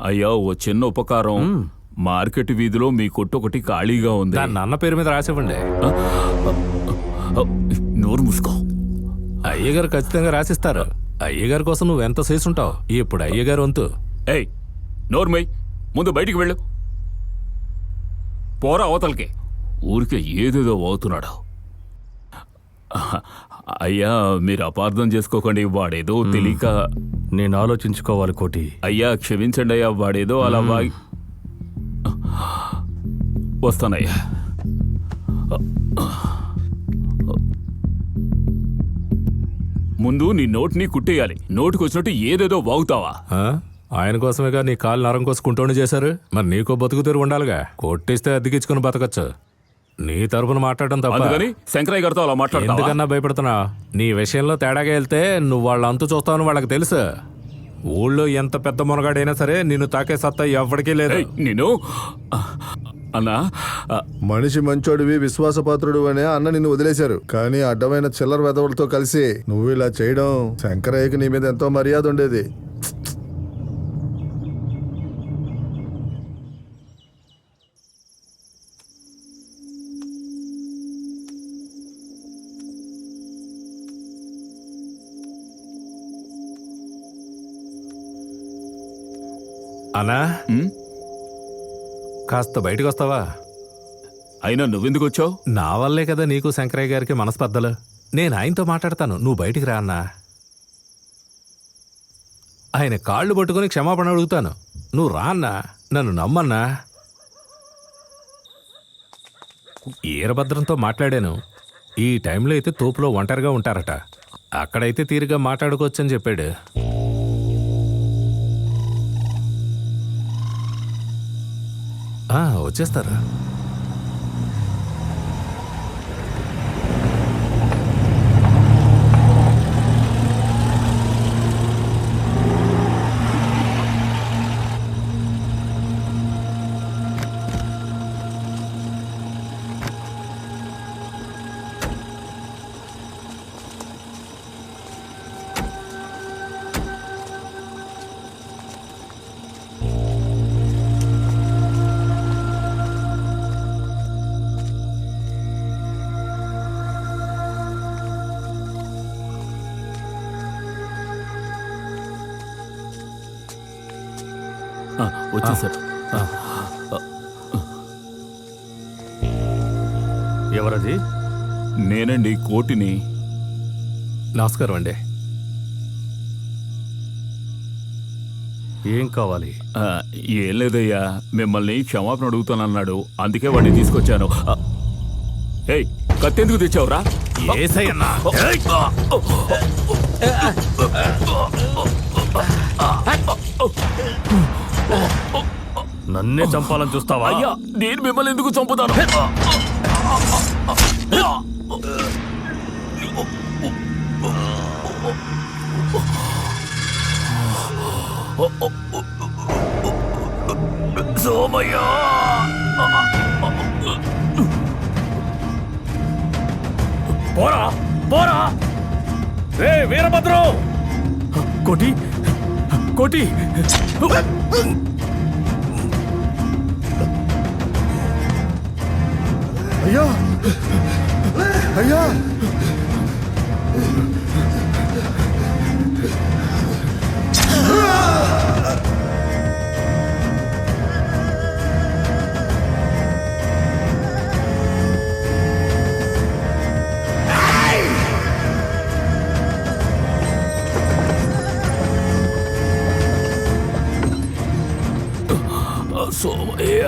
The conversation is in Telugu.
అయ్యా ఓ చిన్న ఉపకారం. మార్కెట్ వీధిలో మీ కొట్టు ఒకటి ఖాళీగా ఉంది. దాన్ని అన్న పేరు మీద రాసివ్వండి. నోరు మూసుకో. అయ్యగారు ఖచ్చితంగా రాసిస్తారు. అయ్యగారి కోసం నువ్వు ఎంత చేసుంటావు. ఇప్పుడు అయ్యగారు వంతు. ఏయ్ నోర్మై, ముందు బయటికి వెళ్ళు. పోరా అవతలకి. ఊరికే ఏదేదో అవుతున్నాడు. అయ్యా మీరు అపార్థం చేసుకోకండి, వాడేదో తెలియక. నేను ఆలోచించుకోవాలి కోటి. అయ్యా క్షమించండి అయ్యా, వాడేదో అలా వాగి. వస్తానయ్యా. ముందు నీ నోటిని కుట్టేయాలి. నోటికి వచ్చినట్టు ఏదేదో వాగుతావా? ఆయన కోసమేగా నీ కాలు నరం కోసుకుంటూనే చేశారు. మరి నీకో బతుకు తెరువు ఉండాలిగా. కొట్టిస్తే అద్దెకిచ్చుకుని బతకచ్చు. నీ తరపున మాట్లాడడం తప్ప శంకరయ్య గారితో అలా మాట్లాడు. ఎందుకన్నా భయపడుతున్నా? నీ విషయంలో తేడాగా వెళ్తే నువ్వు వాళ్ళ అంతు చూస్తావని వాళ్ళకి తెలుసు. ఊళ్ళో ఎంత పెద్ద మునగాడైనా సరే నిన్ను తాకే సత్తా ఎవరికీ లేదు. నేను అన్నా, మనిషి మంచోడివి, విశ్వాసపాత్రుడు అనే అన్న నిన్ను వదిలేశారు. కానీ అడ్డమైన చిల్లర వెదవులతో కలిసి నువ్వు ఇలా చేయడం, శంకరయ్యకి నీ మీద ఎంతో మర్యాద ఉండేది. అన్నా కాస్త బయటకు వస్తావా? అయినా నువ్వెందుకు వచ్చావు? నా వల్లే కదా నీకు శంకరయ్య గారికి మనస్పర్ధలు. నేను ఆయనతో మాట్లాడతాను, నువ్వు బయటికి రా అన్నా. ఆయన కాళ్ళు పట్టుకుని క్షమాపణ అడుగుతాను. నువ్వు రా అన్నా, నన్ను నమ్మన్నా. ఈరభద్రంతో మాట్లాడాను. ఈ టైంలో అయితే తోపులో ఒంటరిగా ఉంటారట. అక్కడైతే తీరిగా మాట్లాడుకోవచ్చని చెప్పాడు. వచ్చేస్తారు. వచ్చేసారు. ఎవరది? నేనండి, కోటిని. నమస్కారం అండి. ఏం కావాలి? ఏం లేదయ్యా, మిమ్మల్ని క్షమాపణ అడుగుతానన్నాడు, అందుకే వాడిని తీసుకొచ్చాను. ఏయ్ కత్తెందుకు తెచ్చావురా? నన్నే చంపాలని చూస్తావా? అయ్యా నేను మిమ్మల్ని ఎందుకు చంపుతాను? సోమయ్య, పోరా పోరా! రే వీరభద్రం! కోటి కోటి! అయ్యా అయ్యా! సోమయ్య,